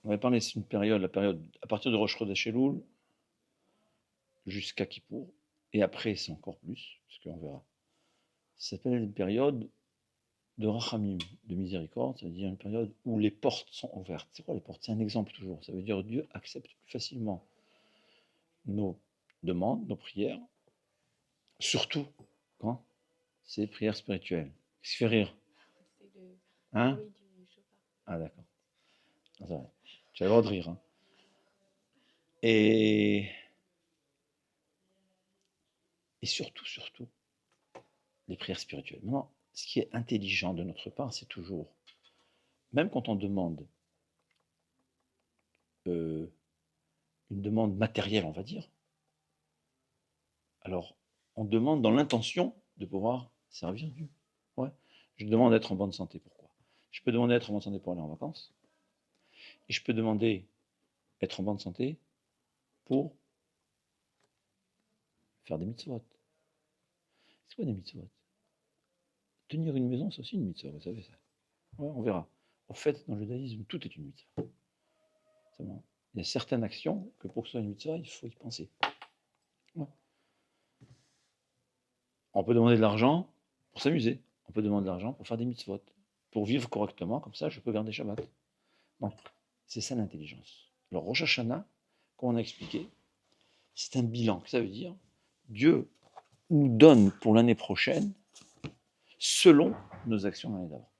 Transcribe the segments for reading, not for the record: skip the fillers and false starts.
On va parler, c'est une période, la période à partir de Rosh Chodesh Elul jusqu'à Kippour, et après c'est encore plus, parce qu'on verra. Ça s'appelle une période de Rachamim, de miséricorde, c'est-à-dire une période où les portes sont ouvertes. C'est quoi les portes? C'est un exemple toujours. Ça veut dire que Dieu accepte plus facilement nos demandes, nos prières, surtout quand c'est prière spirituelle. Qu'est-ce qui fait rire? C'est le Hein? bruit du chauffard. Ah d'accord. Ah, ça va. Tu as le droit de rire. Hein. Et, et surtout, les prières spirituelles. Maintenant, ce qui est intelligent de notre part, c'est toujours, même quand on demande une demande matérielle, on va dire, alors on demande dans l'intention de pouvoir servir Dieu. Ouais. Je demande d'être en bonne santé. Pourquoi? Je peux demander d'être en bonne santé pour aller en vacances, et je peux demander d'être en bonne santé pour faire des mitzvot. C'est quoi des mitzvot? Tenir une maison, c'est aussi une mitzvah, vous savez ça. Ouais, on verra. En fait, dans le judaïsme, tout est une mitzvah. Seulement, il y a certaines actions que pour que ce soit une mitzvah, il faut y penser. Ouais. On peut demander de l'argent pour s'amuser. On peut demander de l'argent pour faire des mitzvot. Pour vivre correctement, comme ça, je peux garder Shabbat. Donc, c'est ça l'intelligence. Alors, Rosh Hashanah, comme on a expliqué, c'est un bilan. Ça veut dire, Dieu nous donne pour l'année prochaine selon nos actions l'année d'avant.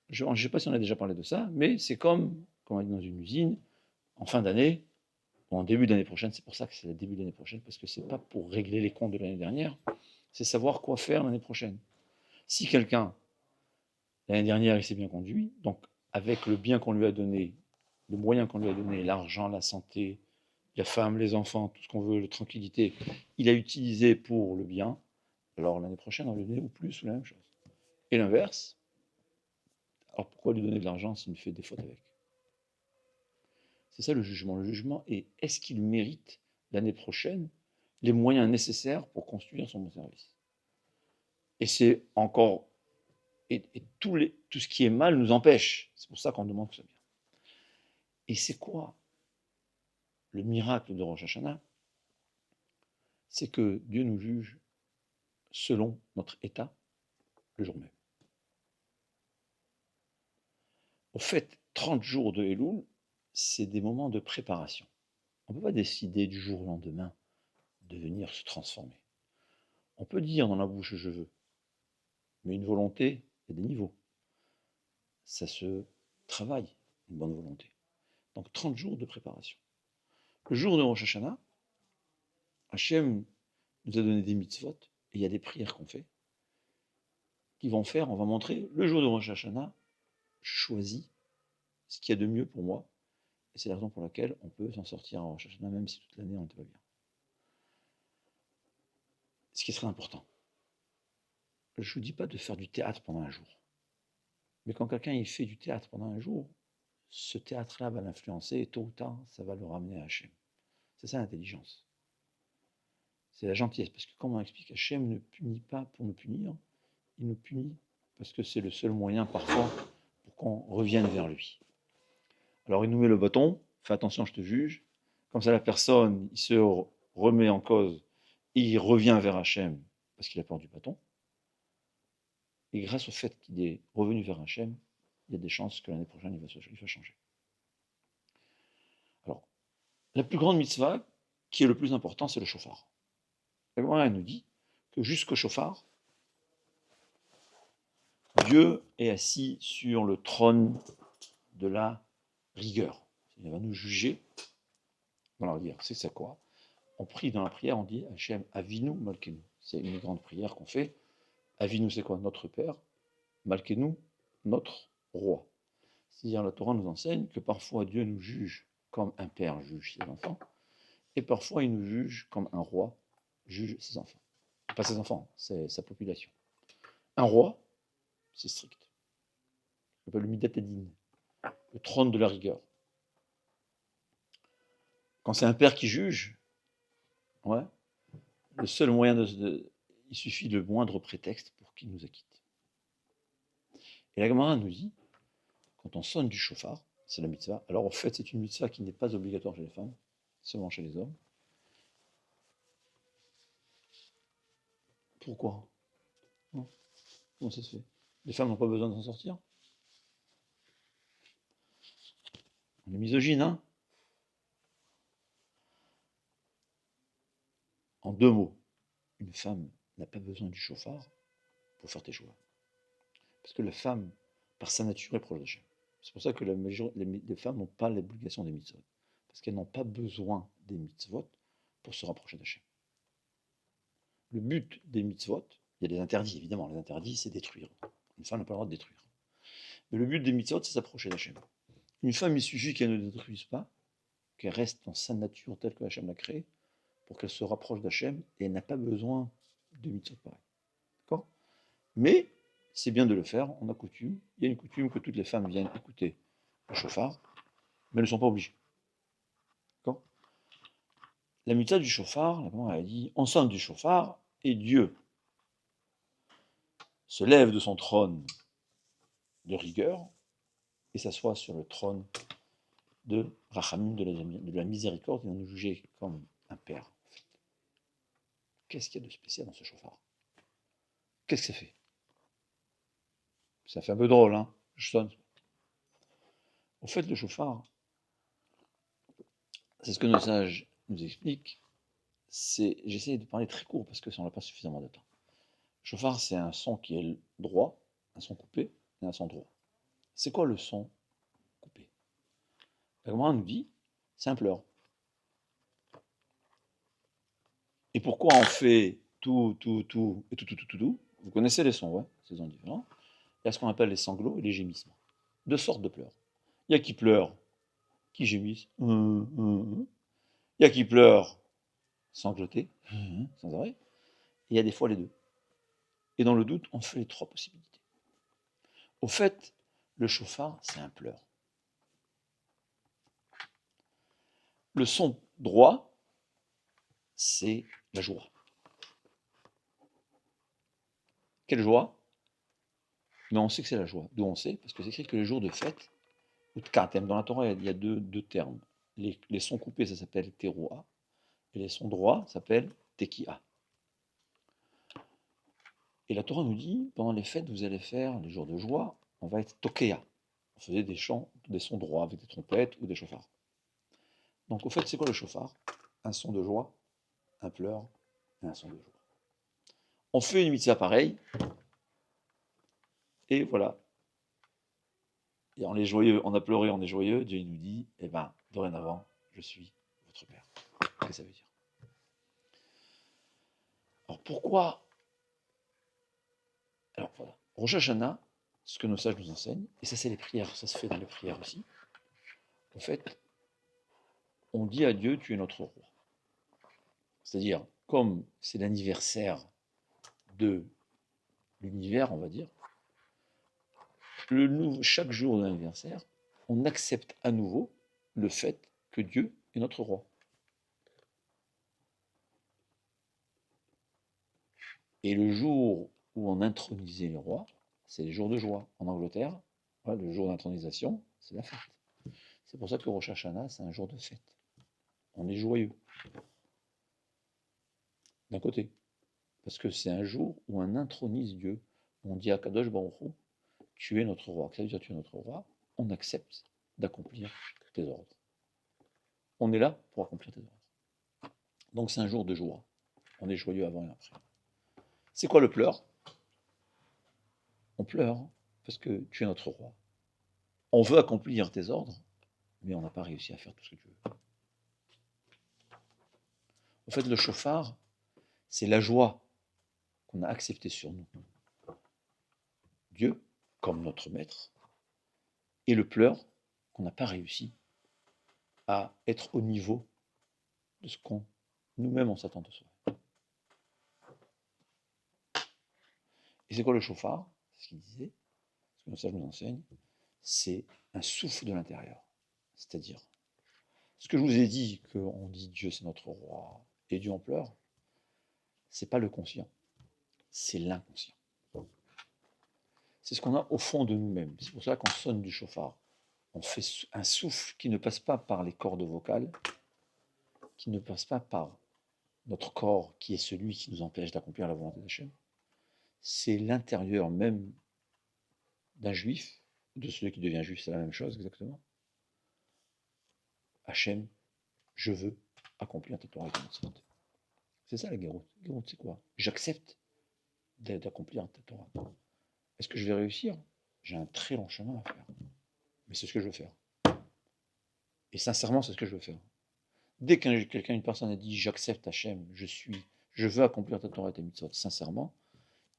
Je ne sais pas si on a déjà parlé de ça, mais c'est comme on dit dans une usine, en fin d'année, ou en début d'année prochaine, c'est pour ça que c'est le début de l'année prochaine, parce que c'est pas pour régler les comptes de l'année dernière, c'est savoir quoi faire l'année prochaine. Si quelqu'un, l'année dernière, il s'est bien conduit, donc avec le bien qu'on lui a donné, le moyen qu'on lui a donné, l'argent, la santé, la femme, les enfants, tout ce qu'on veut, la tranquillité, il a utilisé pour le bien, alors l'année prochaine, on va lui donner ou plus ou la même chose. Et l'inverse, alors pourquoi lui donner de l'argent s'il fait des fautes avec? C'est ça le jugement. Le jugement est est-ce qu'il mérite l'année prochaine les moyens nécessaires pour construire son bon service? Et c'est encore. Et tout ce qui est mal nous empêche. C'est pour ça qu'on demande que ce soit bien. Et c'est quoi le miracle de Rosh Hashanah? C'est que Dieu nous juge selon notre état le jour même. Au fait, 30 jours de Elul, c'est des moments de préparation. On ne peut pas décider du jour au lendemain de venir se transformer. On peut dire dans la bouche je veux, mais une volonté, il y a des niveaux. Ça se travaille, une bonne volonté. Donc 30 jours de préparation. Le jour de Rosh Hashanah, Hachem nous a donné des mitzvot, et il y a des prières qu'on fait, qui vont faire, on va montrer, le jour de Rosh Hashanah, je choisis ce qu'il y a de mieux pour moi, et c'est la raison pour laquelle on peut s'en sortir à Rosh Hashanah, même si toute l'année on n'était pas bien. Ce qui est très important. Je ne vous dis pas de faire du théâtre pendant un jour. Mais quand quelqu'un il fait du théâtre pendant un jour, ce théâtre-là va l'influencer et tôt ou tard, ça va le ramener à Hachem. C'est ça l'intelligence. C'est la gentillesse. Parce que comme on explique, Hachem ne punit pas pour nous punir, il nous punit parce que c'est le seul moyen parfois pour qu'on revienne vers lui. Alors il nous met le bâton, fais attention, je te juge. Comme ça la personne, il se remet en cause et il revient vers Hachem parce qu'il a peur du bâton. Et grâce au fait qu'il est revenu vers Hachem, il y a des chances que l'année prochaine, il va changer. Alors, la plus grande mitzvah, qui est le plus important, c'est le chauffard. La Gemara nous dit que jusqu'au chauffard, Dieu est assis sur le trône de la rigueur. Il va nous juger. Alors, dire, c'est ça quoi? On prie dans la prière, on dit Hachem Avinu Malkenu. C'est une grande prière qu'on fait. Avinu, c'est quoi? Notre Père. Malkenu, notre roi. C'est-à-dire, la Torah nous enseigne que parfois Dieu nous juge comme un père juge ses enfants, et parfois il nous juge comme un roi juge ses enfants. Pas ses enfants, c'est sa population. Un roi, c'est strict. On appelle le Midat Hadin, le trône de la rigueur. Quand c'est un père qui juge, ouais, le seul moyen il suffit de moindre prétexte pour qu'il nous acquitte. Et la Gemara nous dit, quand on sonne du chauffard, c'est la mitzvah. Alors en fait, c'est une mitzvah qui n'est pas obligatoire chez les femmes, seulement chez les hommes. Pourquoi? Non. Comment ça se fait? Les femmes n'ont pas besoin de s'en sortir? On est misogyne, hein? En deux mots, une femme n'a pas besoin du chauffard pour faire tes choix. Parce que la femme, par sa nature, est proche d'Hachem. C'est pour ça que les femmes n'ont pas l'obligation des mitzvot. Parce qu'elles n'ont pas besoin des mitzvot pour se rapprocher d'Hachem. Le but des mitzvot, il y a des interdits, évidemment. Les interdits, c'est détruire. Une femme n'a pas le droit de détruire. Mais le but des mitzvot, c'est s'approcher d'Hachem. Une femme, il suffit qu'elle ne détruise pas, qu'elle reste dans sa nature telle que Hachem l'a créée, pour qu'elle se rapproche d'Hachem, et elle n'a pas besoin de mitzvot pareil. D'accord? Mais c'est bien de le faire, on a coutume. Il y a une coutume que toutes les femmes viennent écouter le chauffard, mais elles ne sont pas obligées. D'accord? La mitzvah du chauffard, la Gemara a dit, on sonne du chauffard, et Dieu se lève de son trône de rigueur et s'assoit sur le trône de Rachamim, de la miséricorde, il va nous juger comme un père. En fait. Qu'est-ce qu'il y a de spécial dans ce chauffard? Qu'est-ce que ça fait? Ça fait un peu drôle, hein? Je sonne. En fait, le chauffard, c'est ce que nos sages nous expliquent. J'essaie de parler très court parce que ça n'a pas suffisamment de temps. Le chauffard, c'est un son qui est droit, un son coupé et un son droit. C'est quoi le son coupé? La Gemara nous dit, c'est un pleur. Et pourquoi on fait tout, et tout? Vous connaissez les sons, ouais, ces sons différents. Il y a ce qu'on appelle les sanglots et les gémissements. Deux sortes de pleurs. Il y a qui pleurent, qui gémissent. Il y a qui pleurent, sangloter, sans arrêt. Et il y a des fois les deux. Et dans le doute, on fait les trois possibilités. Au fait, le chauffard, c'est un pleur. Le son droit, c'est la joie. Quelle joie? Mais on sait que c'est la joie. D'où on sait? Parce que c'est écrit que les jours de fête, ou de Katem, dans la Torah, il y a deux termes. Les sons coupés, ça s'appelle teroa, et les sons droits s'appellent tekia. Et la Torah nous dit, pendant les fêtes, vous allez faire les jours de joie, on va être tokea. On faisait des chants, des sons droits avec des trompettes ou des chauffards. Donc au fait, c'est quoi le chauffard? Un son de joie, un pleur et un son de joie. On fait une mitzvah pareille, et voilà. Et on est joyeux, on a pleuré, on est joyeux, Dieu nous dit, eh ben, dorénavant, je suis votre Père. Qu'est-ce que ça veut dire? Alors pourquoi? Alors voilà. Rosh Hashanah, ce que nos sages nous enseignent, et ça c'est les prières, ça se fait dans les prières aussi, en fait, on dit à Dieu, tu es notre roi. C'est-à-dire, comme c'est l'anniversaire de l'univers, on va dire, chaque jour de l'anniversaire, on accepte à nouveau le fait que Dieu est notre roi. Et le jour où on intronisait les rois, c'est les jours de joie. En Angleterre, le jour d'intronisation, c'est la fête. C'est pour ça que Rosh Hashanah, c'est un jour de fête. On est joyeux. D'un côté. Parce que c'est un jour où on intronise Dieu. On dit à Kadosh Baruch Hu, tu es notre roi. Ça veut dire tu es notre roi. On accepte d'accomplir tes ordres. On est là pour accomplir tes ordres. Donc c'est un jour de joie. On est joyeux avant et après. C'est quoi le pleur? On pleure parce que tu es notre roi. On veut accomplir tes ordres, mais on n'a pas réussi à faire tout ce que tu veux. En fait, le chauffard, c'est la joie qu'on a acceptée sur nous. Dieu, comme notre maître, et le pleur qu'on n'a pas réussi à être au niveau de ce qu'on nous-mêmes on s'attend de soi. Et c'est quoi le chauffard? C'est ce qu'il disait, ce que nos sages nous enseignent, c'est un souffle de l'intérieur. C'est-à-dire, ce que je vous ai dit, qu'on dit Dieu c'est notre roi, et Dieu en pleure, c'est pas le conscient, c'est l'inconscient. C'est ce qu'on a au fond de nous-mêmes. C'est pour ça qu'on sonne du chauffard. on fait un souffle qui ne passe pas par les cordes vocales, qui ne passe pas par notre corps qui est celui qui nous empêche d'accomplir la volonté d'Hachem. C'est l'intérieur même d'un juif, de celui qui devient juif, c'est la même chose exactement. Hachem, je veux accomplir ta Torah et ta mitzvot. C'est ça la guéroute. La guéroute, c'est quoi? J'accepte d'accomplir ta Torah. Est-ce que je vais réussir? J'ai un très long chemin à faire. Mais c'est ce que je veux faire. Et sincèrement, c'est ce que je veux faire. Dès qu'une personne a dit j'accepte Hachem, je veux accomplir ta Torah et ta mitzvot, sincèrement,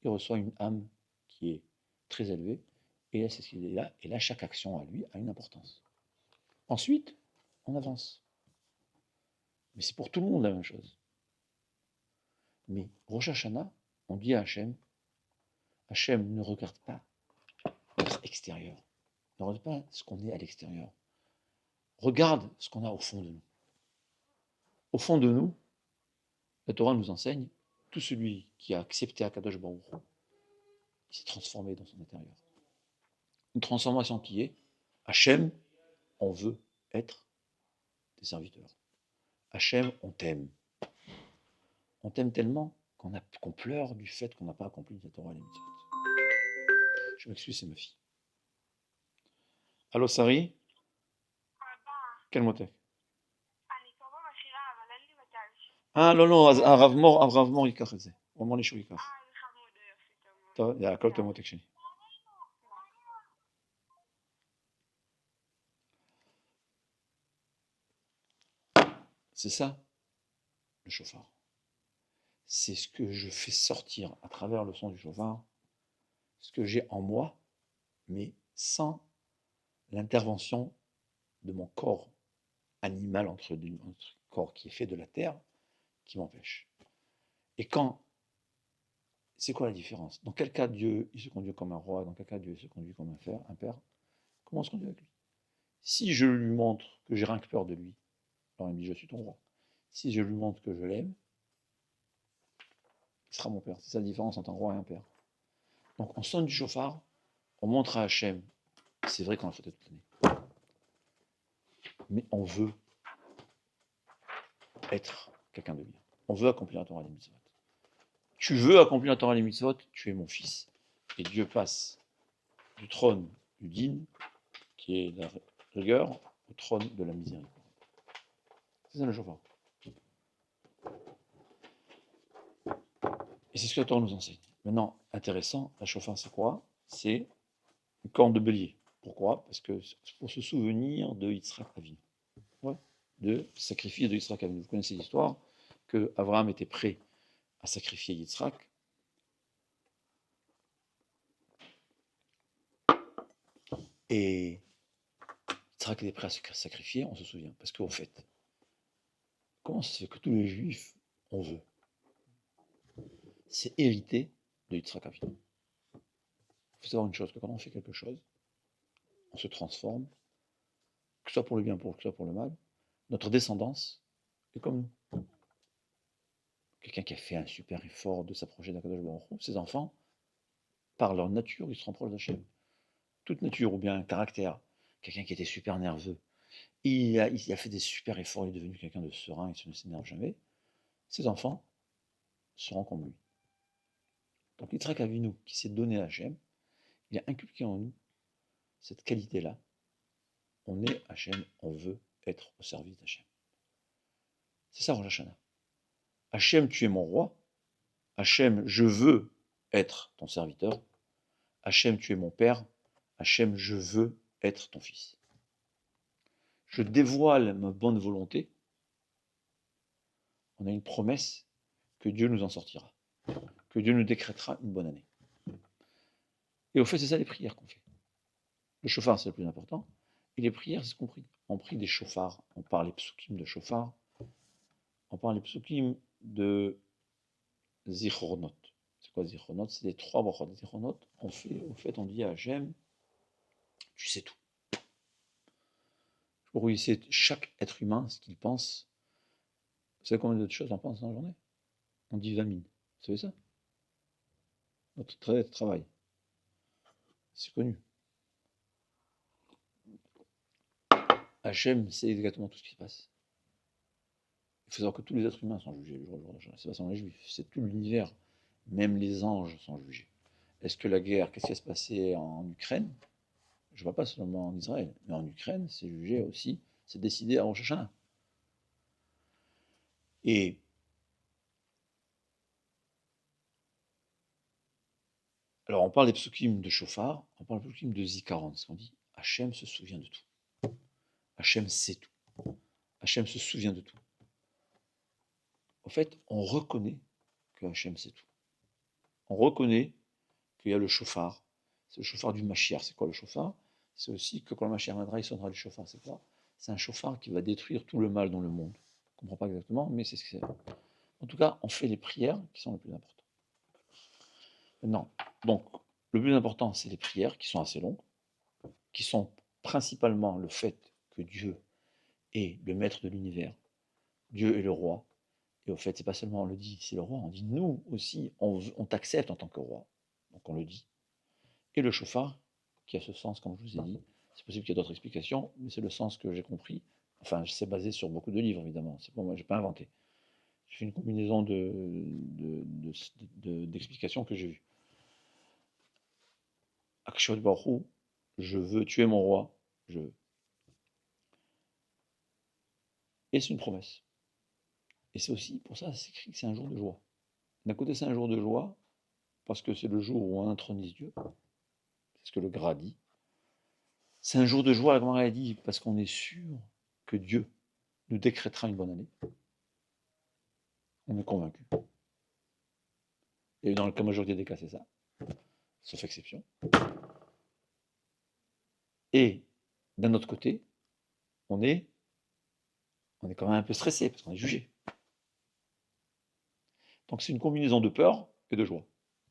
il reçoit une âme qui est très élevée. Et là, c'est ce qu'il est là. Et là, chaque action à lui a une importance. Ensuite, on avance. Mais c'est pour tout le monde la même chose. Mais Rosh Hashanah, on dit à Hachem, Hachem ne regarde pas notre extérieur. Ne regarde pas ce qu'on est à l'extérieur. Regarde ce qu'on a au fond de nous. Au fond de nous, la Torah nous enseigne, tout celui qui a accepté Akadosh Baruch Hu, il s'est transformé dans son intérieur. Une transformation qui est, Hachem, on veut être des serviteurs. Hachem, on t'aime. On t'aime tellement qu'on pleure du fait qu'on n'a pas accompli la Torah et les mitzvot. Je m'excuse, c'est ma fille. Allô, Sari? quel מותק? לא, לא, אז הרב מור ייקח את זה. הוא אמר לי שהוא ייקח. טוב, יאללה, כל טוב מותק שלי. C'est ça, le chauffard. C'est ce que je fais sortir à travers le son du chauffard, ce que j'ai en moi, mais sans l'intervention de mon corps animal, entre corps qui est fait de la terre, qui m'empêche. Et quand, c'est quoi la différence? Dans quel cas Dieu il se conduit comme un roi, dans quel cas Dieu il se conduit comme un père? Comment on se conduit avec lui? Si je lui montre que j'ai rien que peur de lui, alors il me dit je suis ton roi. Si je lui montre que je l'aime, il sera mon père. C'est ça la différence entre un roi et un père. Donc on sonne du chauffard, on montre à Hachem, c'est vrai qu'on a fait toute l'année, mais on veut être quelqu'un de bien. On veut accomplir la Torah et les mitzvot. Tu veux accomplir la Torah et les mitzvot, tu es mon fils. Et Dieu passe du trône du din, qui est la rigueur, au trône de la miséricorde. C'est ça le chauffard. Et c'est ce que la Torah nous enseigne. Maintenant, intéressant, la chauffard c'est quoi? C'est une corne de bélier. Pourquoi? Parce que pour se souvenir de Yitzhak Avinu. Ouais. De sacrifice de Yitzhak Avinu. Vous connaissez l'histoire que Abraham était prêt à sacrifier Yitzhak. Et Yitzhak était prêt à se sacrifier, on se souvient. Parce qu'au fait, comment ça se fait que tous les juifs, on veut? C'est hérité de Yitzhak Avinu. Il faut savoir une chose, que quand on fait quelque chose, on se transforme, que ce soit pour le bien, que ce soit pour le mal, notre descendance est comme nous. Quelqu'un qui a fait un super effort de s'approcher d'Akadosh Baruch Hu, ses enfants, par leur nature, ils se rapprochent d'Hachem. Toute nature, ou bien un caractère, quelqu'un qui était super nerveux, il a fait des super efforts, il est devenu quelqu'un de serein, il ne s'énerve jamais, ses enfants seront comme lui. Donc Yitzhak Avinu, qui s'est donné à Hachem, il a inculqué en nous cette qualité-là. On est Hachem, on veut être au service d'Hachem. C'est ça Rosh Hashanah. Hachem, tu es mon roi. Hachem, je veux être ton serviteur. Hachem, tu es mon père. Hachem, je veux être ton fils. Je dévoile ma bonne volonté. On a une promesse que Dieu nous en sortira, que Dieu nous décrétera une bonne année. Et au fait, c'est ça les prières qu'on fait. Le chauffard, c'est le plus important. Et les prières, c'est ce qu'on prie. On prie des chauffards. On parle les psukim de chauffard. On parle les psukim de Zichronot. C'est quoi Zichronot? C'est les 3 brachot. Zichronot, au fait, on dit à Hachem, tu sais tout. Pour lui, c'est chaque être humain, ce qu'il pense. Vous savez combien d'autres choses on pense dans la journée? On dit 20 000. Vous savez ça? Notre travail. C'est connu. Hachem sait exactement tout ce qui se passe. Il faut savoir que tous les êtres humains sont jugés le jour de Hachem. C'est pas seulement les juifs, c'est tout l'univers. Même les anges sont jugés. Est-ce que la guerre, qu'est-ce qui va se passer en Ukraine? Je ne vois pas seulement en Israël, mais en Ukraine, c'est jugé aussi, c'est décidé à Rosh Hashanah. Et alors, on parle des psukim de Shofar, on parle des psukim de Zikaron, c'est qu'on dit Hachem se souvient de tout. Hachem sait tout. Hachem se souvient de tout. En fait, on reconnaît que Hachem sait tout. On reconnaît qu'il y a le Shofar. C'est le Shofar du Mashiach. C'est quoi le Shofar? C'est aussi que quand le Mashiach viendra, il sonnera du Shofar. C'est quoi? C'est un Shofar qui va détruire tout le mal dans le monde. On ne comprend pas exactement, mais c'est ce que c'est. En tout cas, on fait les prières qui sont les plus importantes. Maintenant, donc, le plus important, c'est les prières qui sont assez longues, qui sont principalement le fait que Dieu est le maître de l'univers, Dieu est le roi, et au fait, c'est pas seulement on le dit, c'est le roi, on dit nous aussi, on t'accepte en tant que roi, donc on le dit. Et le chauffard, qui a ce sens, comme je vous ai dit, c'est possible qu'il y ait d'autres explications, mais c'est le sens que j'ai compris. Enfin, c'est basé sur beaucoup de livres, évidemment, c'est pas moi, j'ai pas inventé. J'ai fait une combinaison d'explications que j'ai vues. Akshot Baruch, je veux tuer mon roi, je veux. Et c'est une promesse. Et c'est aussi, pour ça, c'est écrit que c'est un jour de joie. D'un côté, c'est un jour de joie, parce que c'est le jour où on intronise Dieu. C'est ce que le Gras dit. C'est un jour de joie, la Gemara a dit, parce qu'on est sûr que Dieu nous décrétera une bonne année. On est convaincu. Et dans la majorité des cas, c'est ça, sauf exception. Et d'un autre côté, on est quand même un peu stressé, parce qu'on est jugé. Donc c'est une combinaison de peur et de joie.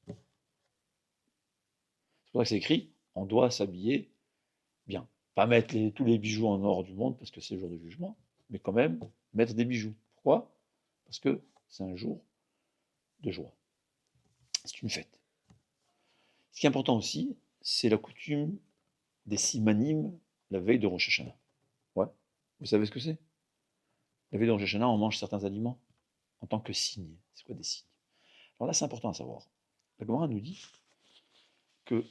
C'est pour ça que c'est écrit, on doit s'habiller bien. Pas mettre tous les bijoux en or du monde, parce que c'est le jour de jugement, mais quand même mettre des bijoux. Pourquoi? Parce que c'est un jour de joie. C'est une fête. Ce qui est important aussi, c'est la coutume des simanim la veille de Rosh Hashanah. Ouais. Vous savez ce que c'est? La veille de Rosh Hashanah, on mange certains aliments en tant que signe. C'est quoi des signes? Alors là, c'est important à savoir. La Gemara nous dit que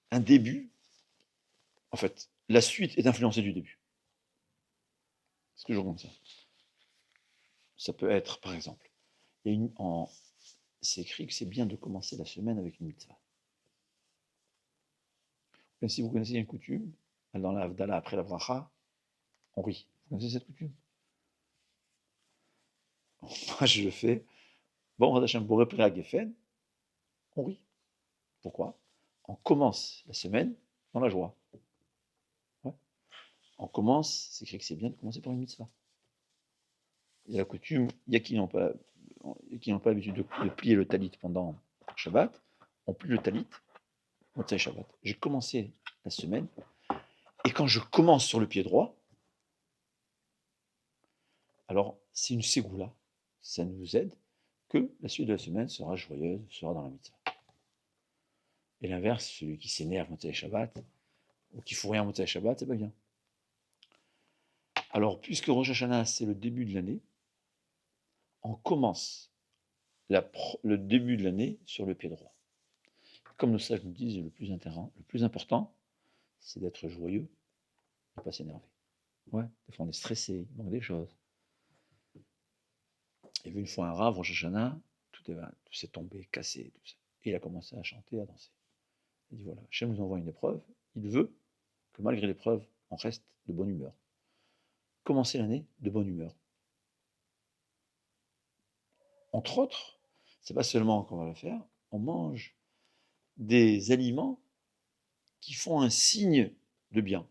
un début, en fait, la suite est influencée du début. C'est toujours comme ça. Ça peut être, par exemple, c'est écrit que c'est bien de commencer la semaine avec une mitzvah. Même si vous connaissez une coutume, dans la Havdalah après la bracha, on rit. Vous connaissez cette coutume? Moi, je le fais. Bon, Hashem, pour repérer à Geffen, on rit. Pourquoi? On commence la semaine dans la joie. Ouais. On commence, c'est écrit que c'est bien de commencer par une mitzvah. Il y a la coutume, il y a qui n'ont pas l'habitude de plier le talit pendant Shabbat. On plie le talit, Motzei Shabbat. J'ai commencé la semaine, et quand je commence sur le pied droit, alors c'est une ségoula, ça nous aide, que la suite de la semaine sera joyeuse, sera dans la mitzvah. Et l'inverse, celui qui s'énerve Motzei Shabbat, ou qui fout rien Motzei Shabbat, c'est pas bien. Alors, puisque Rosh Hashanah, c'est le début de l'année, on commence le début de l'année sur le pied droit. Comme nos sages nous disent, le plus important, c'est d'être joyeux, de ne pas s'énerver. Ouais, des fois on est stressé, il manque des choses. Il y avait une fois un rave, Rosh Hashanah, tout s'est tombé, cassé, tout ça. Et il a commencé à chanter, à danser. Il dit voilà, Hachem nous envoie une épreuve, il veut que malgré l'épreuve, on reste de bonne humeur. Commencer l'année de bonne humeur. Entre autres, c'est pas seulement qu'on va le faire, on mange des aliments qui font un signe de bien,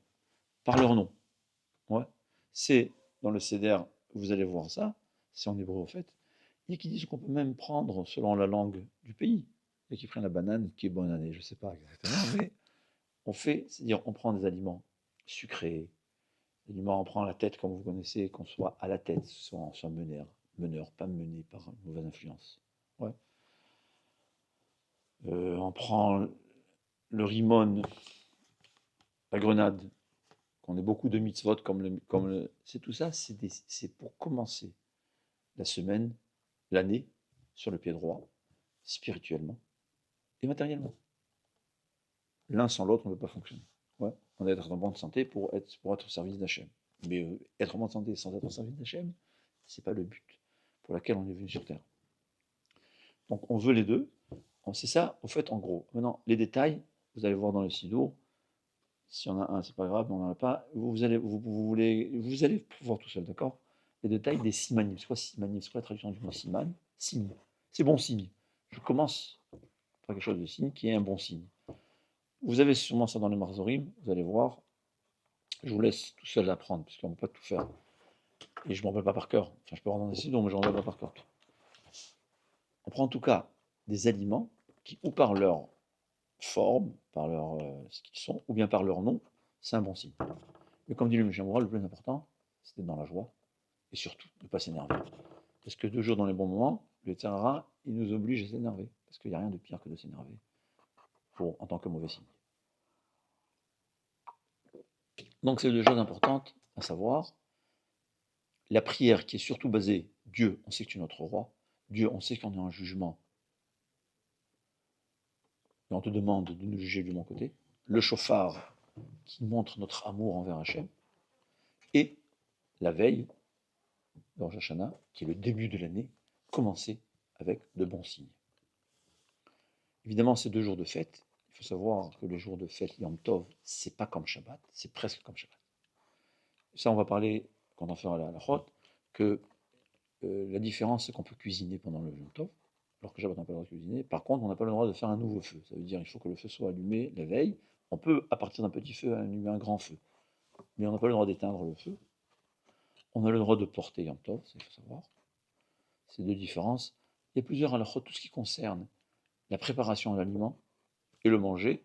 par leur nom. Ouais. C'est dans le Seder, vous allez voir ça, c'est en hébreu au fait, et qui disent qu'on peut même prendre selon la langue du pays, et qui prennent la banane qui est bonne année, je ne sais pas exactement, mais on fait, c'est-à-dire on prend des aliments sucrés, des aliments, on prend la tête comme vous connaissez, qu'on soit à la tête, soit on soit meneur, pas mené par une mauvaise influence. Ouais. On prend le rimon, la grenade, qu'on ait beaucoup de mitzvot c'est tout ça, c'est pour commencer la semaine, l'année, sur le pied droit, spirituellement et matériellement. L'un sans l'autre, on ne peut pas fonctionner. Ouais, on doit être en bonne santé pour être au service d'Hachem. Mais être en bonne santé sans être au service d'Hachem, c'est pas le but pour lequel on est venu sur Terre. Donc on veut les deux. C'est ça, au fait, en gros. Maintenant, les détails, vous allez voir dans le sidour. Si on a un, c'est pas grave, mais on n'en a pas. Vous allez pouvoir tout seul, d'accord? Les détails des simanim. C'est quoi simanim? C'est quoi la traduction du mot siman? Signe. C'est bon signe. Je commence par quelque chose de signe qui est un bon signe. Vous avez sûrement ça dans les marzorim, vous allez voir. Je vous laisse tout seul apprendre, parce qu'on ne peut pas tout faire. Et je ne m'en rappelle pas par cœur. Enfin, je peux rendre des sidour, mais je ne m'en rappelle pas par cœur. On prend en tout cas des aliments qui, ou par leur forme, par leur, ce qu'ils sont, ou bien par leur nom, c'est un bon signe. Mais comme dit le Mishnah Moral, le plus important, c'est d'être dans la joie, et surtout de ne pas s'énerver. Parce que 2 jours dans les bons moments, le Tzahara, il nous oblige à s'énerver. Parce qu'il n'y a rien de pire que de s'énerver en tant que mauvais signe. Donc c'est 2 choses importantes à savoir. La prière qui est surtout basée, Dieu, on sait que tu es notre roi, Dieu, on sait qu'on est en jugement, et on te demande de nous juger du bon côté. Le chauffard qui montre notre amour envers Hachem, et la veille, de Rosh Hashanah, qui est le début de l'année, commencer avec de bons signes. Évidemment, ces 2 jours de fête, il faut savoir que les jours de fête, Yom Tov, c'est pas comme Shabbat, c'est presque comme Shabbat. Ça, on va parler, quand on fera la chôte, que la différence, c'est qu'on peut cuisiner pendant le Yom Tov, alors que Shabbat, on n'a pas le droit de cuisiner. Par contre, on n'a pas le droit de faire un nouveau feu. Ça veut dire qu'il faut que le feu soit allumé la veille. On peut, à partir d'un petit feu, allumer un grand feu. Mais on n'a pas le droit d'éteindre le feu. On a le droit de porter Yom Tov, ça il faut savoir. Ces 2 différences. Il y a plusieurs halachot, tout ce qui concerne la préparation de l'aliment et le manger.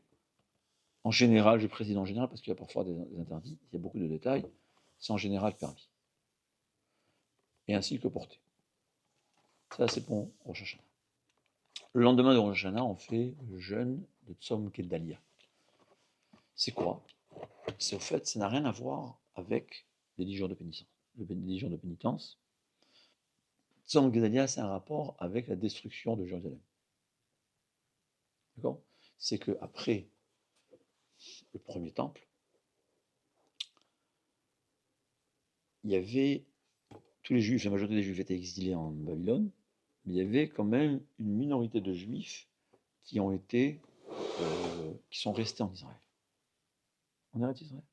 En général, je précise en général parce qu'il y a parfois des interdits, il y a beaucoup de détails. C'est en général permis. Et ainsi que porter. Ça, c'est pour Rosh Hashanah. Le lendemain de Rosh Hashanah, on fait le jeûne de Tzom Gedalia. C'est quoi? C'est au fait, ça n'a rien à voir avec les 10 jours de pénitence. Les 10 jours de pénitence. Tzom Gedalia, c'est un rapport avec la destruction de Jérusalem. D'accord? C'est qu'après le premier temple, il y avait tous les Juifs, la majorité des Juifs étaient exilés en Babylone, mais il y avait quand même une minorité de Juifs qui sont restés en Israël. En Eretz Israël.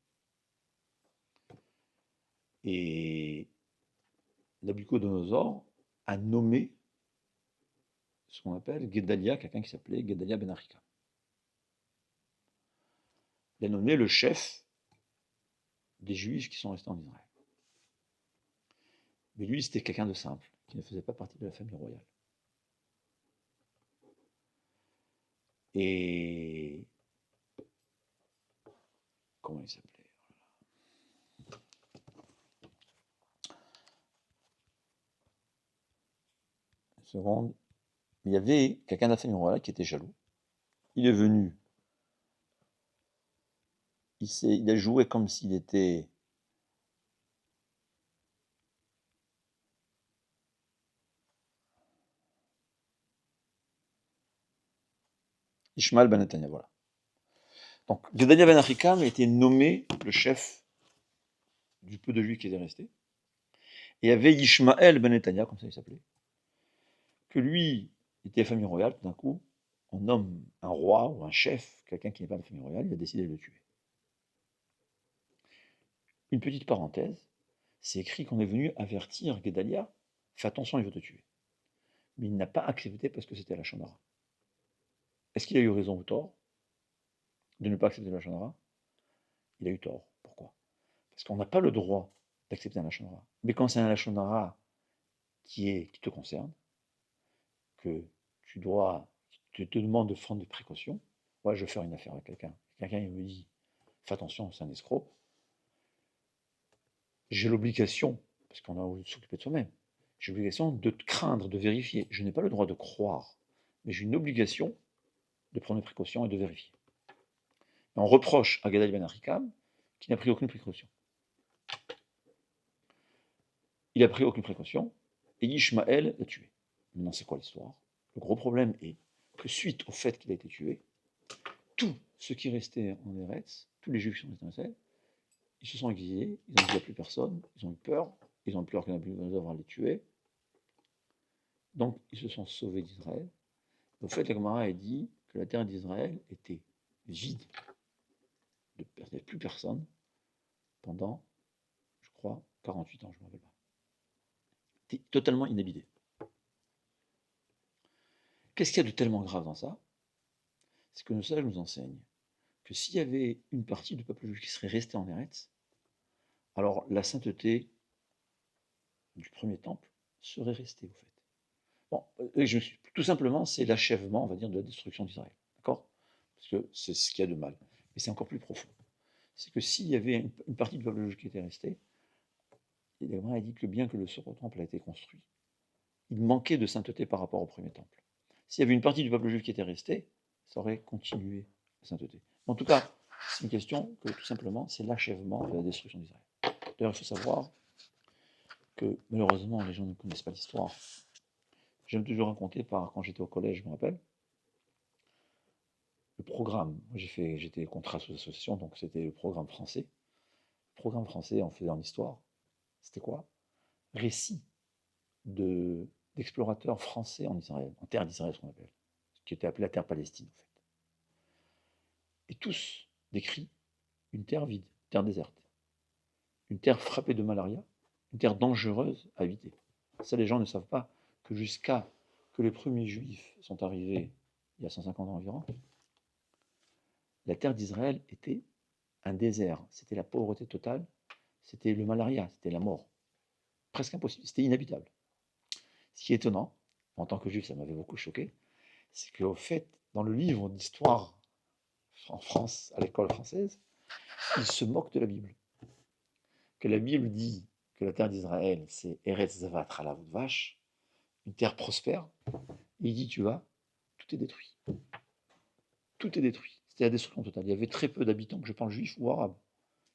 Et Nabucodonosor a nommé ce qu'on appelle Gedalia, quelqu'un qui s'appelait Gedalia ben Achikam. Il a nommé le chef des Juifs qui sont restés en Israël. Mais lui, c'était quelqu'un de simple, qui ne faisait pas partie de la famille royale. Et comment il s'appelait? Une seconde. Il y avait quelqu'un de la famille royale qui était jaloux. Il est venu. Il a joué comme s'il était Ishmael ben Netanya, voilà. Donc, Gedalia ben Achikam a été nommé le chef du peu de Juifs qui étaient restés. Et il y avait Ishmael ben Netanya, comme ça il s'appelait, que lui était famille royale, tout d'un coup, on nomme un roi ou un chef, quelqu'un qui n'est pas de la famille royale, il a décidé de le tuer. Une petite parenthèse, c'est écrit qu'on est venu avertir Gedalia, fais attention, il veut te tuer. Mais il n'a pas accepté parce que c'était la Shonara. Est-ce qu'il a eu raison ou tort de ne pas accepter la Shonara? Il a eu tort. Pourquoi? Parce qu'on n'a pas le droit d'accepter un Lachon Hara. Mais quand c'est un Lachon Hara qui te concerne, que tu te demandes de prendre des précautions, moi je vais faire une affaire avec quelqu'un. Quelqu'un il me dit, fais attention, c'est un escroc. J'ai l'obligation, parce qu'on a envie de s'occuper de soi-même, j'ai l'obligation de craindre, de vérifier. Je n'ai pas le droit de croire, mais j'ai une obligation de prendre des précautions et de vérifier. Et on reproche à Gedalia ben Achikam qui n'a pris aucune précaution. Il n'a pris aucune précaution, et Ishmaël l'a tué. Maintenant, c'est quoi l'histoire? Le gros problème est que suite au fait qu'il a été tué, tous ceux qui restaient en Eretz, tous les Juifs qui sont restés en Israël, ils se sont exilés, ils n'ont dit à plus personne, ils ont eu peur qu'il n'y en a plus besoin de les tuer. Donc, ils se sont sauvés d'Israël. Au fait, la Gemara a dit que la terre d'Israël était vide, il n'y avait plus personne, pendant, je crois, 48 ans, je ne me rappelle pas. C'était totalement inhabité. Qu'est-ce qu'il y a de tellement grave dans ça? C'est que nos sages nous enseignent que s'il y avait une partie du peuple juif qui serait restée en Eretz, alors la sainteté du premier temple serait restée, au fait. Bon, tout simplement, c'est l'achèvement, on va dire, de la destruction d'Israël. D'accord? Parce que c'est ce qu'il y a de mal. Mais c'est encore plus profond. C'est que s'il y avait une partie du peuple juif qui était restée, il a dit que bien que le second temple a été construit, il manquait de sainteté par rapport au premier temple. S'il y avait une partie du peuple juif qui était restée, ça aurait continué la sainteté. En tout cas, c'est une question que tout simplement, c'est l'achèvement de la destruction d'Israël. D'ailleurs, il faut savoir que malheureusement, les gens ne connaissent pas l'histoire. J'aime toujours raconter quand j'étais au collège, je me rappelle, le programme. J'étais contrat sous association, donc c'était le programme français. Le programme français, on faisait en histoire. C'était quoi? Récit d'explorateurs français en Israël, en terre d'Israël, ce qu'on appelle, ce qui était appelé la terre Palestine, en fait. Et tous décrits une terre vide, une terre déserte, une terre frappée de malaria, une terre dangereuse à habiter. Ça, les gens ne savent pas que jusqu'à que les premiers juifs sont arrivés il y a 150 ans environ, la terre d'Israël était un désert, c'était la pauvreté totale, c'était le malaria, c'était la mort. Presque impossible, c'était inhabitable. Ce qui est étonnant, en tant que juif, ça m'avait beaucoup choqué, c'est qu'au fait, dans le livre d'histoire en France, à l'école française, ils se moquent de la Bible. Que la Bible dit que la terre d'Israël, c'est Eretz Zavat Halav Vache, une terre prospère, et il dit, tu vois, tout est détruit. Tout est détruit. C'était la destruction totale. Il y avait très peu d'habitants, que je parle juif ou arabe.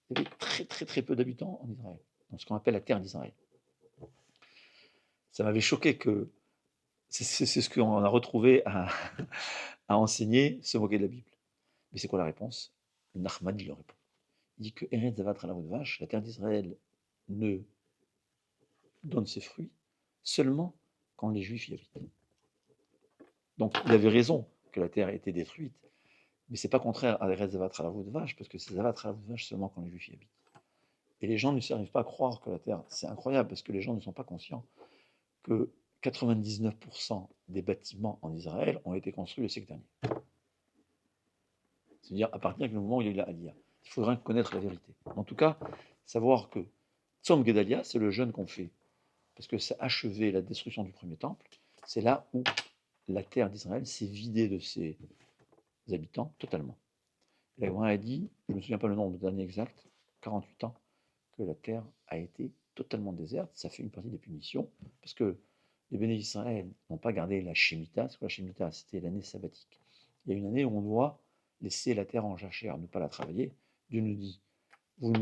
Il y avait très très très peu d'habitants en Israël, dans ce qu'on appelle la terre d'Israël. Ça m'avait choqué que c'est ce qu'on a retrouvé à enseigner, se moquer de la Bible. Mais c'est quoi la réponse? Le Nachmani leur répond. Il dit que Eretz Zavat Halav Vache, la terre d'Israël, ne donne ses fruits seulement quand les Juifs y habitent. Donc il avait raison que la terre était détruite, mais c'est pas contraire à Eretz Zavat Halav Vache, parce que c'est Zavat Halav Vache seulement quand les Juifs y habitent. Et les gens ne s'arrivent pas à croire que la terre, c'est incroyable, parce que les gens ne sont pas conscients que 99% des bâtiments en Israël ont été construits le siècle dernier. C'est-à-dire à partir du moment où il y a eu la Aliyah. Il faudra connaître la vérité. En tout cas, savoir que Tzom Gedalia, c'est le jeûne qu'on fait, parce que ça a achevé la destruction du premier temple. C'est là où la terre d'Israël s'est vidée de ses habitants totalement. La Gemara a dit, je ne me souviens pas le nombre d'années exactes, 48 ans, que la terre a été totalement déserte. Ça fait une partie des punitions, parce que les béné Israël n'ont pas gardé la Shemitah. C'est quoi la Shemitah? C'était l'année sabbatique. Il y a une année où on doit laisser la terre en jachère, ne pas la travailler. Dieu nous dit, vous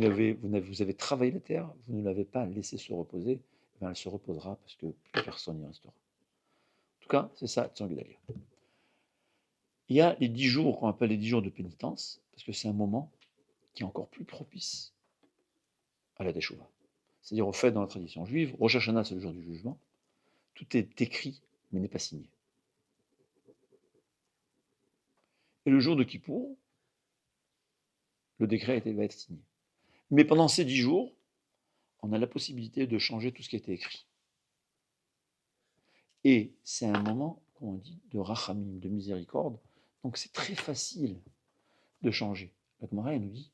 avez travaillé la terre, vous ne l'avez pas laissée se reposer, ben elle se reposera parce que plus personne n'y restera. En tout cas, c'est ça, Tzom Gedalia. Il y a les 10 jours qu'on appelle les 10 jours de pénitence, parce que c'est un moment qui est encore plus propice à la Teshuvah. C'est-à-dire au fait dans la tradition juive, Rosh Hashanah c'est le jour du jugement, tout est écrit mais n'est pas signé. Et le jour de Kippour, le décret va être signé. Mais pendant ces 10 jours, on a la possibilité de changer tout ce qui a été écrit. Et c'est un moment, comme on dit, de rachamim, de miséricorde. Donc c'est très facile de changer. La Gemara nous dit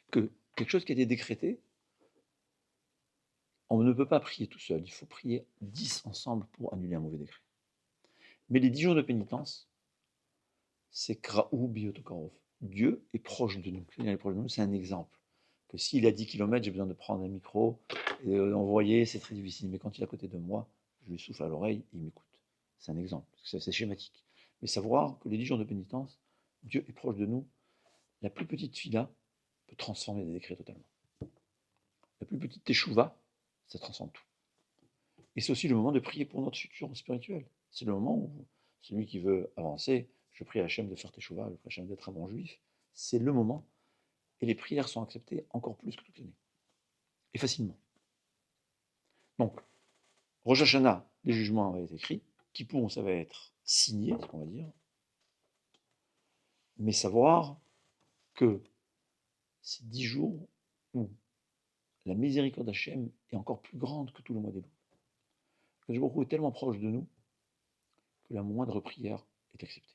que quelque chose qui a été décrété, on ne peut pas prier tout seul. Il faut prier 10 ensemble pour annuler un mauvais décret. Mais les 10 jours de pénitence, c'est Kraou Biotokarov. Dieu est proche de nous. Il est proche de nous, c'est un exemple. Que s'il a 10 km, j'ai besoin de prendre un micro et d'envoyer, c'est très difficile. Mais quand il est à côté de moi, je lui souffle à l'oreille et il m'écoute. C'est un exemple, c'est schématique. Mais savoir que les 10 jours de pénitence, Dieu est proche de nous. La plus petite fila peut transformer des décrets totalement. La plus petite teshuva, ça transforme tout. Et c'est aussi le moment de prier pour notre futur spirituel. C'est le moment où celui qui veut avancer, je prie à Hachem de faire teshuva, je prie à Hachem d'être un bon juif, c'est le moment. Et les prières sont acceptées encore plus que toute l'année. Et facilement. Donc, Rosh Hashanah, les jugements avaient été écrits. Kippour, ça va être signé, c'est ce qu'on va dire. Mais savoir que ces 10 jours où la miséricorde d'Hachem est encore plus grande que tout le mois des loups. Le Baruch est tellement proche de nous que la moindre prière est acceptée.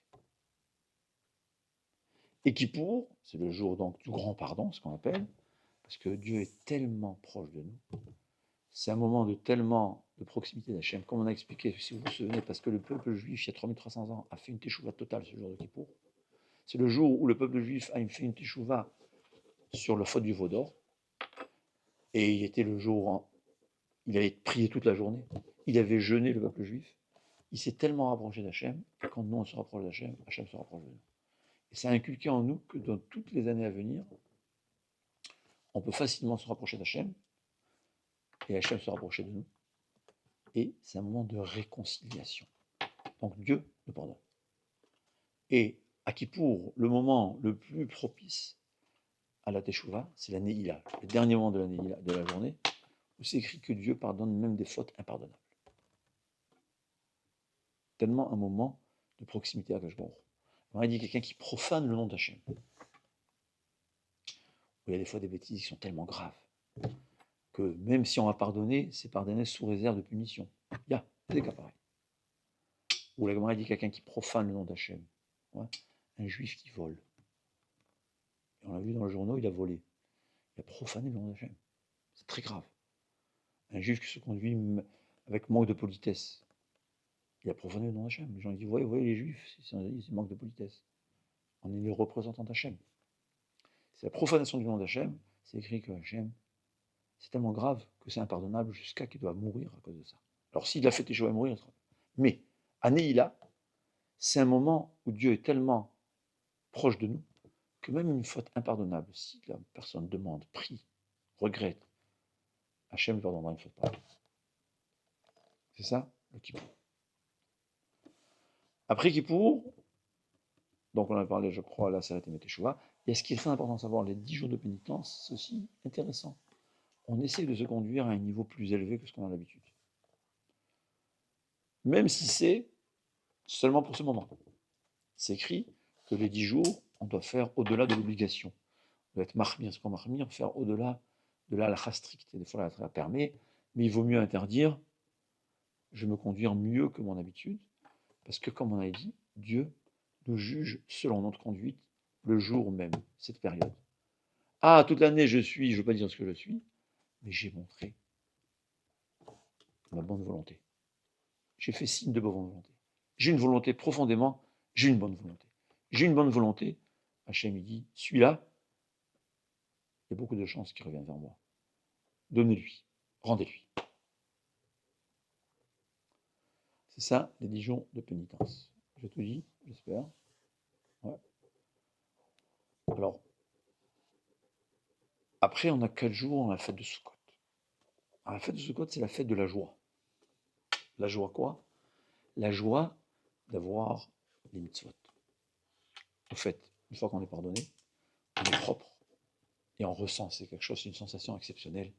Et Kippour, c'est le jour donc du grand pardon, ce qu'on appelle, parce que Dieu est tellement proche de nous. C'est un moment de tellement de proximité d'Hachem, comme on a expliqué, si vous vous souvenez, parce que le peuple juif, il y a 3300 ans, a fait une teshuva totale ce jour de Kippour. C'est le jour où le peuple juif a fait une teshuva sur le faute du veau d'or. Et il était le jour où il avait prié toute la journée. Il avait jeûné, le peuple juif. Il s'est tellement rapproché d'Hachem que quand nous on se rapproche d'Hachem, Hachem se rapproche de nous. Et c'est inculqué en nous que dans toutes les années à venir, on peut facilement se rapprocher d'Hachem et Hachem se rapprocher de nous. Et c'est un moment de réconciliation. Donc Dieu nous pardonne. Et à Kippour, le moment le plus propice à la Teshuvah, c'est la Neila, le dernier moment de la Neila, de la journée, où c'est écrit que Dieu pardonne même des fautes impardonnables. Tellement un moment de proximité à Akash Baruch. On a dit quelqu'un qui profane le nom d'Hachem. Il y a des fois des bêtises qui sont tellement graves que même si on va pardonner, c'est pardonné sous réserve de punition. Il y a des cas pareils. Ou la Gemara dit quelqu'un qui profane le nom d'Hachem. Ouais. Un juif qui vole. Et on l'a vu dans le journal, il a volé. Il a profané le nom d'Hachem. C'est très grave. Un juif qui se conduit avec manque de politesse. Il a profané le nom d'Hachem. Les gens disent, voyez les juifs, c'est manque de politesse. On est les représentants d'Hachem. C'est la profanation du nom d'Hachem. C'est écrit que Hachem, c'est tellement grave que c'est impardonnable jusqu'à qu'il doit mourir à cause de ça. Alors s'il a fait échouer à mourir, mais à Neila, c'est un moment où Dieu est tellement proche de nous que même une faute impardonnable, si la personne demande, prie, regrette, Hachem lui pardonnera une faute pareille. C'est ça, le Kippour. Après Kippour, donc on a parlé, je crois, là, c'est la Témé Teshuvah. Et ce qui est très important de savoir, les 10 jours de pénitence, c'est aussi intéressant. On essaie de se conduire à un niveau plus élevé que ce qu'on a l'habitude. Même si c'est seulement pour ce moment. C'est écrit que les 10 jours, on doit faire au-delà de l'obligation. On doit être marmire, ce qu'on marmire, faire au-delà de la halakha stricte. Et des fois, la halakha permet, mais il vaut mieux interdire. Je vais me conduire mieux que mon habitude, parce que, comme on a dit, Dieu nous juge selon notre conduite le jour même, cette période. Ah, toute l'année, je ne veux pas dire ce que je suis, mais j'ai montré ma bonne volonté. J'ai fait signe de bonne volonté. J'ai une volonté profondément, j'ai une bonne volonté. J'ai une bonne volonté, Hachem il dit, celui-là, il y a beaucoup de chances qu'il revienne vers moi. Donnez-lui, rendez-lui. C'est ça, les 10 jours de pénitence. J'ai tout dit, j'espère. Ouais. Alors, après, on a 4 jours à la fête de Sukkot. Alors, la fête de Sukkot, c'est la fête de la joie. La joie quoi? La joie d'avoir les mitzvot. Au fait, une fois qu'on est pardonné, on est propre et on ressent, c'est quelque chose, c'est une sensation exceptionnelle,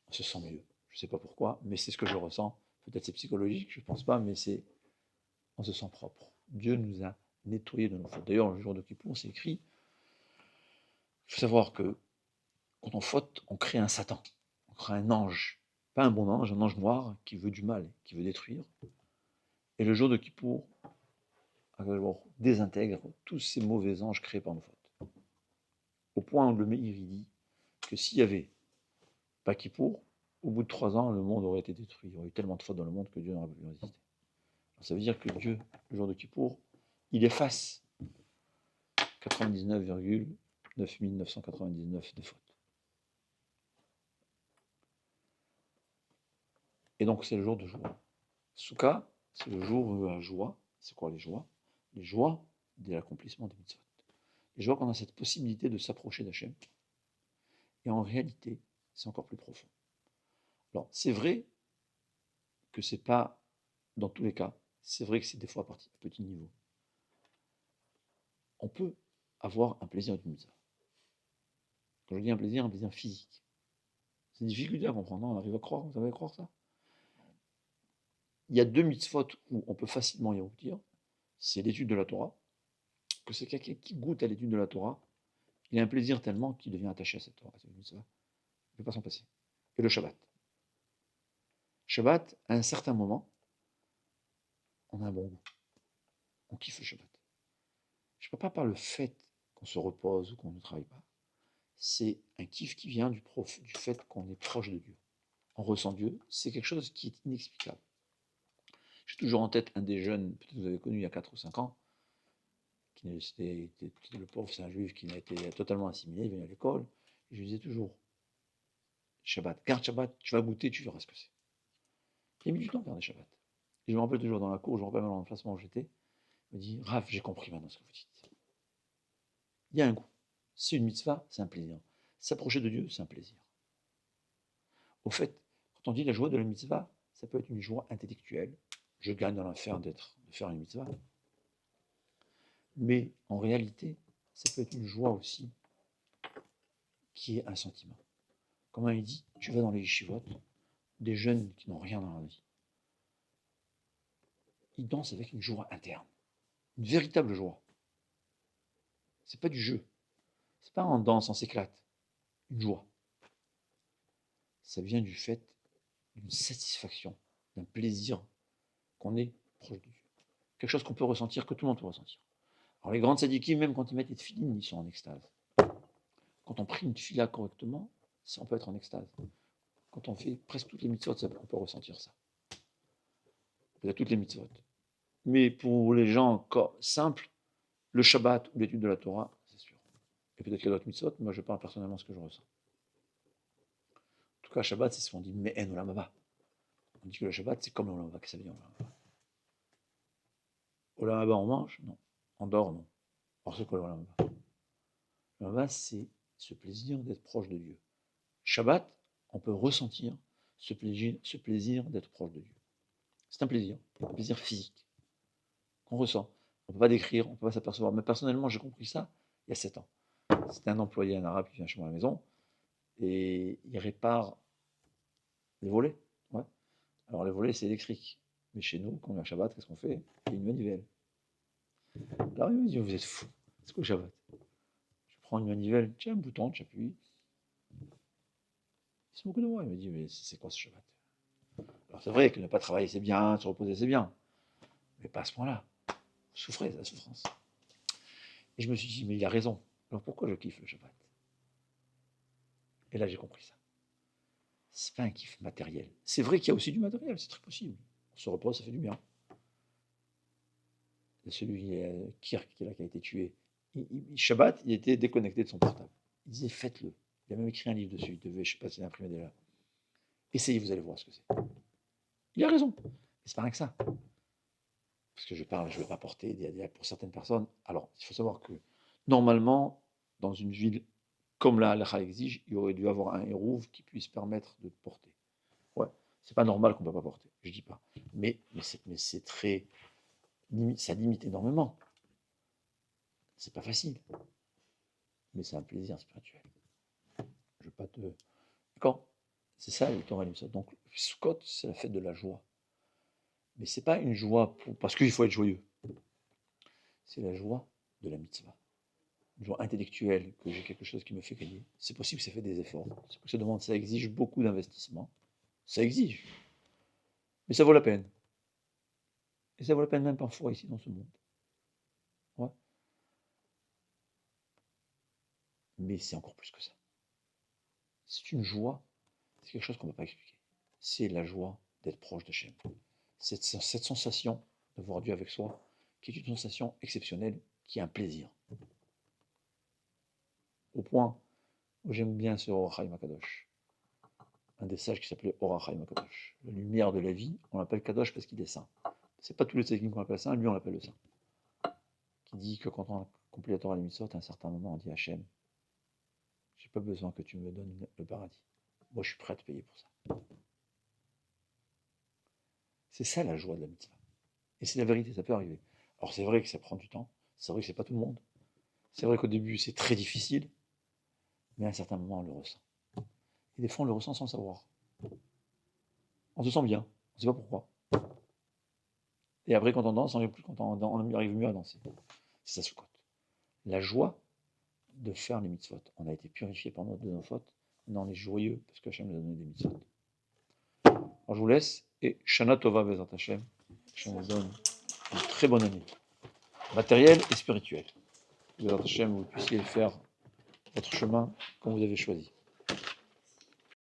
on se sent mieux. Je ne sais pas pourquoi, mais c'est ce que je ressens. Peut-être c'est psychologique, je ne pense pas, mais on se sent propre. Dieu nous a nettoyés de nos fautes. D'ailleurs, le jour de Kippour, c'est écrit, il faut savoir que quand on faute, on crée un Satan, on crée un ange, pas un bon ange, un ange noir qui veut du mal, qui veut détruire. Et le jour de Kippour, désintègre tous ces mauvais anges créés par nos fautes. Au point où le Meir dit que s'il y avait pas Kippour, au bout de 3 ans, le monde aurait été détruit. Il y aurait eu tellement de fautes dans le monde que Dieu n'aurait pas pu résister. Alors ça veut dire que Dieu, le jour de Kippour, il efface 99,9999 de fautes. Et donc c'est le jour de joie. Souka, c'est le jour de la joie. C'est quoi les joies? Les joies de l'accomplissement des mitzvot. Les joies qu'on a cette possibilité de s'approcher d'Hachem. Et en réalité, c'est encore plus profond. Alors, c'est vrai que c'est pas dans tous les cas, c'est vrai que c'est des fois à petit niveau. On peut avoir un plaisir d'une mitzvah. Quand je dis un plaisir physique. C'est difficile à comprendre, on arrive à croire, vous savez croire ça? Il y a deux mitzvot où on peut facilement y aboutir. C'est l'étude de la Torah, que c'est quelqu'un qui goûte à l'étude de la Torah, il a un plaisir tellement qu'il devient attaché à cette Torah, cette mitzvah. Il ne peut pas s'en passer. Et le Shabbat. Shabbat, à un certain moment, on a un bon goût. On kiffe le Shabbat. Je ne parle pas par le fait qu'on se repose ou qu'on ne travaille pas. C'est un kiff qui vient du fait qu'on est proche de Dieu. On ressent Dieu. C'est quelque chose qui est inexplicable. J'ai toujours en tête un des jeunes, peut-être que vous avez connu il y a 4 ou 5 ans, c'était le pauvre, c'est un juif qui n'a été totalement assimilé, il venait à l'école, et je lui disais toujours, Shabbat, garde Shabbat, tu vas goûter, tu verras ce que c'est. Il a mis du temps à garder Shabbat. Et je me rappelle toujours dans la cour, je me rappelle dans l'emplacement où j'étais, il me dit, Rav, j'ai compris maintenant ce que vous dites. Il y a un goût. C'est une mitzvah, c'est un plaisir. S'approcher de Dieu, c'est un plaisir. Au fait, quand on dit la joie de la mitzvah, ça peut être une joie intellectuelle. Je gagne dans l'enfer de faire une mitzvah. Mais en réalité, ça peut être une joie aussi qui est un sentiment. Comme il dit, tu vas dans les yeshivot, des jeunes qui n'ont rien dans la vie. Ils dansent avec une joie interne, une véritable joie. C'est pas du jeu. C'est pas en danse, on s'éclate. Une joie. Ça vient du fait d'une satisfaction, d'un plaisir qu'on est proche de Dieu. Quelque chose qu'on peut ressentir, que tout le monde peut ressentir. Alors les grandes sadikim, même quand ils mettent les tefilines, ils sont en extase. Quand on prie une tefila correctement, on peut être en extase. Quand on fait presque toutes les mitzvot, on peut ressentir ça. Peut-être toutes les mitzvot. Mais pour les gens simples, le Shabbat ou l'étude de la Torah, c'est sûr. Et peut-être qu'il y a d'autres mitzvot, mais moi je parle personnellement de ce que je ressens. En tout cas, Shabbat, c'est ce qu'on dit Me'en Olam Haba. On dit que le Shabbat, c'est comme l'Olam Haba. Qu'est-ce que ça veut dire Olam Haba? Olam Haba, on mange? Non. On dort? Non. Alors c'est quoi l'Olam Haba? L'Olam Haba, c'est ce plaisir d'être proche de Dieu. Shabbat, on peut ressentir ce plaisir d'être proche de Dieu. C'est un plaisir physique, qu'on ressent. On ne peut pas décrire, on ne peut pas s'apercevoir. Mais personnellement, j'ai compris ça il y a 7 ans. C'était un employé, un arabe qui vient chez moi à la maison, et il répare les volets. Ouais. Alors les volets, c'est électrique. Mais chez nous, quand on est à Shabbat, qu'est-ce qu'on fait? Il y a une manivelle. Alors il me dit, vous êtes fou. C'est quoi le Shabbat? Je prends une manivelle, tiens, un bouton, tu appuies. Il se moque de moi, il me dit, mais c'est quoi ce Shabbat? Alors c'est vrai que ne pas travailler, c'est bien, se reposer, c'est bien. Mais pas à ce point-là. Souffrir, la souffrance. Et je me suis dit, mais il a raison. Alors pourquoi je kiffe le Shabbat? Et là, j'ai compris ça. C'est pas un kiff matériel. C'est vrai qu'il y a aussi du matériel, c'est très possible. On se repose, ça fait du bien. Celui qui a été tué, Shabbat, il était déconnecté de son portable. Il disait, faites-le. Il a même écrit un livre dessus. Il devait, je ne sais pas s'il a imprimé déjà. Essayez, vous allez voir ce que c'est. Il a raison. Mais c'est pas rien que ça. Parce que je ne vais pas porter pour certaines personnes. Alors, il faut savoir que normalement, dans une ville comme la halakha exige, il aurait dû avoir un hérouve qui puisse permettre de porter. Ouais, c'est pas normal qu'on ne peut pas porter, je dis pas. Mais c'est très. Ça limite énormément. C'est pas facile. Mais c'est un plaisir spirituel. Je veux pas te. D'accord? C'est ça le Torah Limsa. Donc, Sukkot, c'est la fête de la joie. Mais c'est pas une joie parce qu'il faut être joyeux. C'est la joie de la mitzvah. Une joie intellectuelle, que j'ai quelque chose qui me fait gagner. C'est possible que ça fait des efforts. C'est que ça demande, ça exige beaucoup d'investissement. Ça exige. Mais ça vaut la peine. Et ça vaut la peine même parfois ici dans ce monde. Ouais. Mais c'est encore plus que ça. C'est une joie, c'est quelque chose qu'on ne peut pas expliquer. C'est la joie d'être proche de Hachem. Cette sensation de voir Dieu avec soi, qui est une sensation exceptionnelle, qui est un plaisir. Au point où j'aime bien ce Or HaChaim HaKadosh. Un des sages qui s'appelait Or HaChaim HaKadosh. La lumière de la vie, on l'appelle Kadosh parce qu'il est saint. C'est pas tous les tzadikim qu'on appelle saint, lui on l'appelle le saint. Qui dit que quand on accomplit la Torah les Mitzvot, à un certain moment on dit Hachem, j'ai j'ai pas besoin que tu me donnes le paradis. Moi, je suis prêt à te payer pour ça. C'est ça la joie de la mitzvah. Et c'est la vérité, ça peut arriver. Alors c'est vrai que ça prend du temps, c'est vrai que c'est pas tout le monde. C'est vrai qu'au début, c'est très difficile, mais à un certain moment, on le ressent. Et des fois, on le ressent sans savoir. On se sent bien, on ne sait pas pourquoi. Et après, quand on danse, on arrive mieux à danser. C'est ça, Sukkot. La joie de faire les mitzvot. On a été purifié par de nos fautes. Maintenant, on est joyeux parce que Hachem nous a donné des mitzvot. Alors, je vous laisse et Shana Tova Bezat Hachem. Hachem vous donne une très bonne année, matérielle et spirituelle. Bezat Hachem, vous puissiez faire votre chemin comme vous avez choisi.